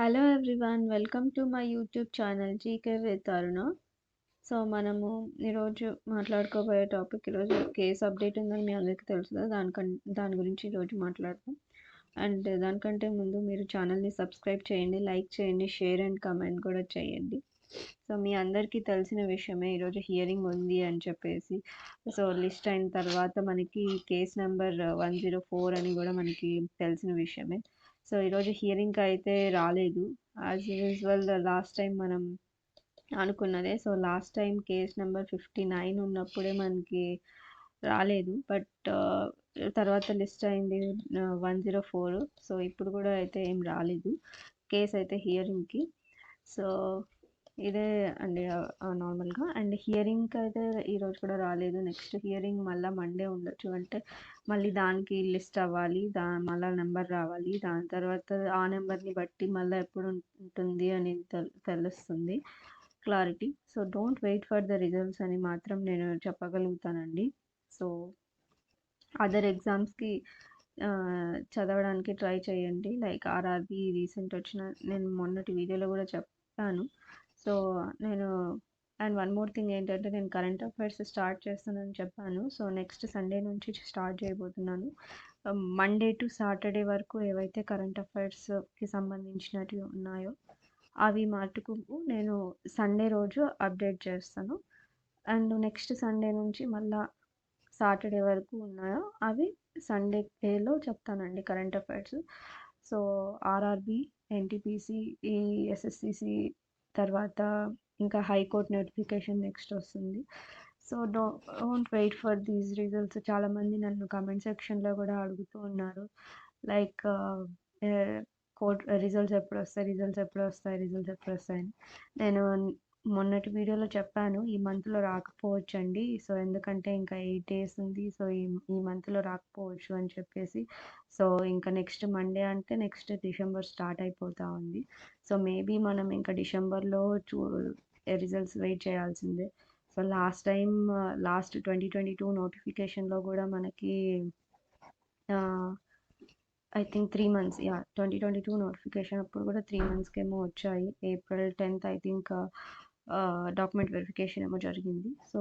Hello everyone, welcome to my YouTube channel GK with Aruna. So మనము ఈరోజు మాట్లాడుకోబోయే topic, ఈరోజు case update ఉందని మీ అందరికీ తెలుసు కదా. దాని గురించి ఈరోజు మాట్లాడతాం. అండ్ దానికంటే ముందు మీరు ఛానల్ని సబ్స్క్రైబ్ చేయండి, లైక్ చేయండి, షేర్ అండ్ కమెంట్ కూడా చేయండి. సో మీ అందరికీ తెలిసిన విషయమే, ఈరోజు హియరింగ్ ఉంది అని చెప్పేసి. సో లిస్ట్ అయిన తర్వాత మనకి కేస్ నెంబర్ 104 అని కూడా మనకి తెలిసిన విషయమే. సో ఈరోజు హియరింగ్కి అయితే రాలేదు, యాజ్ యూజువల్ లాస్ట్ టైం మనం అనుకున్నదే. So last time case number 59 ఉన్నప్పుడే మనకి రాలేదు, బట్ తర్వాత లిస్ట్ అయింది 104. సో ఇప్పుడు కూడా అయితే ఏం రాలేదు కేస్ అయితే హియరింగ్కి. సో ఇదే అండి నార్మల్గా. అండ్ హియరింగ్కి అయితే ఈరోజు కూడా రాలేదు. నెక్స్ట్ హియరింగ్ మళ్ళీ మండే ఉండొచ్చు, అంటే మళ్ళీ దానికి లిస్ట్ అవ్వాలి, మళ్ళీ నెంబర్ రావాలి, దాని తర్వాత ఆ నెంబర్ని బట్టి మళ్ళీ ఎప్పుడు ఉంటుంది అని తెలుస్తుంది clarity. So don't wait for the results అని మాత్రం నేను చెప్పగలుగుతానండి. సో అదర్ ఎగ్జామ్స్కి చదవడానికి ట్రై చేయండి, లైక్ ఆర్ఆర్బి రీసెంట్ వచ్చిన, నేను మొన్నటి వీడియోలో కూడా చెప్పాను. సో నేను అండ్ వన్ మోర్ థింగ్ ఏంటంటే, నేను కరెంట్ అఫైర్స్ స్టార్ట్ చేస్తానని చెప్పాను. సో నెక్స్ట్ సండే నుంచి స్టార్ట్ చేయబోతున్నాను. మండే టు సాటర్డే వరకు ఏవైతే కరెంట్ అఫైర్స్కి సంబంధించినవి ఉన్నాయో అవి మటుకు నేను సండే రోజు అప్డేట్ చేస్తాను. అండ్ నెక్స్ట్ సండే నుంచి మళ్ళీ సాటర్డే వరకు ఉన్నాయో అవి సండేలో చెప్తానండి current affairs. So RRB, NTPC, ఈ ఎస్ఎస్సిసి తర్వాత ఇంకా హైకోర్ట్ నోటిఫికేషన్ నెక్స్ట్ వస్తుంది. So don't wait for these results. చాలామంది నన్ను కమెంట్ సెక్షన్లో కూడా అడుగుతూ ఉన్నారు, లైక్ కోర్ట్ రిజల్ట్స్ ఎప్పుడు వస్తాయి, రిజల్ట్స్ ఎప్పుడు వస్తాయి, రిజల్ట్స్ ఎప్పుడు వస్తాయని. నేను మొన్నటి వీడియోలో చెప్పాను, ఈ మంత్లో రాకపోవచ్చు అండి. సో ఎందుకంటే ఇంకా 8 days ఉంది, సో ఈ మంత్లో రాకపోవచ్చు అని చెప్పేసి. సో ఇంకా నెక్స్ట్ మండే అంటే నెక్స్ట్ డిసెంబర్ స్టార్ట్ అయిపోతూ ఉంది. సో మేబీ మనం ఇంకా డిసెంబర్లో రిజల్ట్స్ వెయిట్ చేయాల్సిందే. సో లాస్ట్ 2022 నోటిఫికేషన్లో కూడా మనకి ఐ థింక్ 3 months, 2022 నోటిఫికేషన్ అప్పుడు కూడా 3 monthsకి ఏమో వచ్చాయి. April 10th I think document verification ఏమో జరిగింది. సో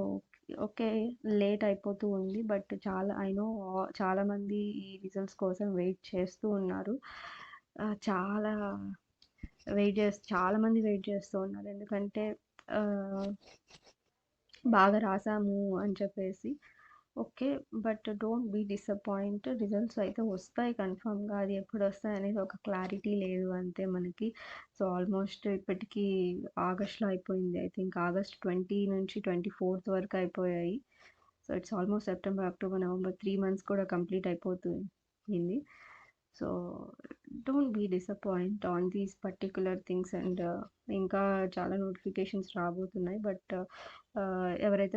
ఓకే, లేట్ అయిపోతూ ఉంది, బట్ చాలామంది ఈ రిజల్ట్స్ కోసం వెయిట్ చేస్తూ ఉన్నారు. చాలామంది వెయిట్ చేస్తూ ఉన్నారు, ఎందుకంటే బాగా రాసాము అని చెప్పేసి. Okay, but don't be disappoint. Results అయితే వస్తాయి కన్ఫామ్గా, అది ఎప్పుడు వస్తాయి అనేది ఒక క్లారిటీ లేదు అంతే మనకి. సో ఆల్మోస్ట్ ఇప్పటికీ ఆగస్ట్లో అయిపోయింది, ఐ థింక్ ఆగస్ట్ 20 నుంచి 24th వరకు అయిపోయాయి. So it's almost September, October, November, 3 months కూడా కంప్లీట్ అయిపోతుంది. So don't be disappoint on these particular things. And ఇంకా చాలా నోటిఫికేషన్స్ రాబోతున్నాయి, బట్ ఎవరైతే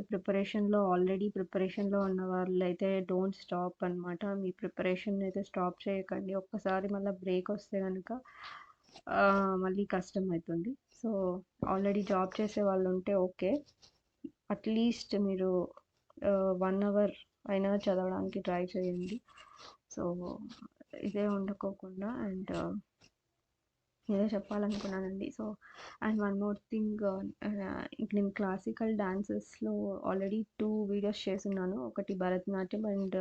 ఆల్రెడీ ప్రిపరేషన్లో ఉన్న వాళ్ళు అయితే డోంట్ స్టాప్ అనమాట. మీ ప్రిపరేషన్ అయితే స్టాప్ చేయకండి. ఒక్కసారి మళ్ళీ బ్రేక్ వస్తే కనుక మళ్ళీ కష్టం అవుతుంది. సో ఆల్రెడీ జాబ్ చేసే వాళ్ళు ఉంటే ఓకే, అట్లీస్ట్ మీరు 1 hour అయినా చదవడానికి ట్రై చేయండి. సో ఇదే ఉండకోకుండా, అండ్ ఇదే చెప్పాలనుకున్నానండి. So and one more thing, నేను క్లాసికల్ డాన్సెస్లో ఆల్రెడీ 2 videos చేస్తున్నాను. ఒకటి భరతనాట్యం అండ్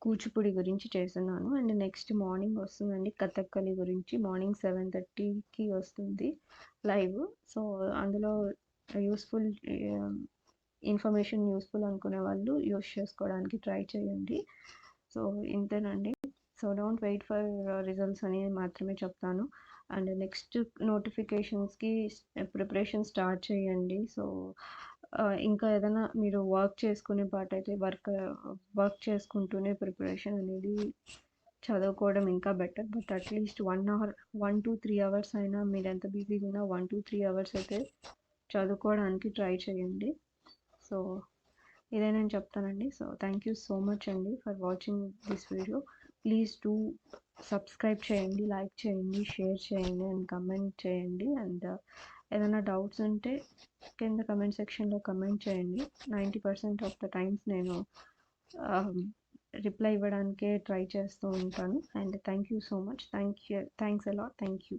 కూచిపూడి గురించి చేస్తున్నాను. అండ్ నెక్స్ట్ మార్నింగ్ వస్తుందండి కథక్కలి గురించి, మార్నింగ్ 7:30కి వస్తుంది లైవ్. సో అందులో ఇన్ఫర్మేషన్ యూస్ఫుల్ అనుకునే వాళ్ళు యూస్ చేసుకోవడానికి ట్రై చేయండి. సో ఇంతేనండి. So don't wait for results అని మాత్రమే చెప్తాను. అండ్ నెక్స్ట్ నోటిఫికేషన్స్కి ప్రిపరేషన్ స్టార్ట్ చేయండి. సో ఇంకా ఏదైనా మీరు వర్క్ చేసుకునే పార్ట్ అయితే వర్క్ చేసుకుంటూనే ప్రిపరేషన్ అనేది చదువుకోవడం ఇంకా better. But at least 1 to 3 hours అయినా, మీరు ఎంత బిజీగా ఉన్నా 1 to 3 hours అయితే చదువుకోవడానికి ట్రై చేయండి. సో ఇదే నేను చెప్తానండి. So thank you so much అండి for watching this video. Please do subscribe చేయండి, లైక్ చేయండి, షేర్ చేయండి అండ్ కమెంట్ చేయండి. అండ్ ఏదైనా డౌట్స్ ఉంటే కింద కమెంట్ సెక్షన్లో కమెంట్ చేయండి. 90% ఆఫ్ ద టైమ్స్ నేను రిప్లై ఇవ్వడానికే ట్రై చేస్తూ ఉంటాను. And thank you so much. Thanks a lot. Thank you.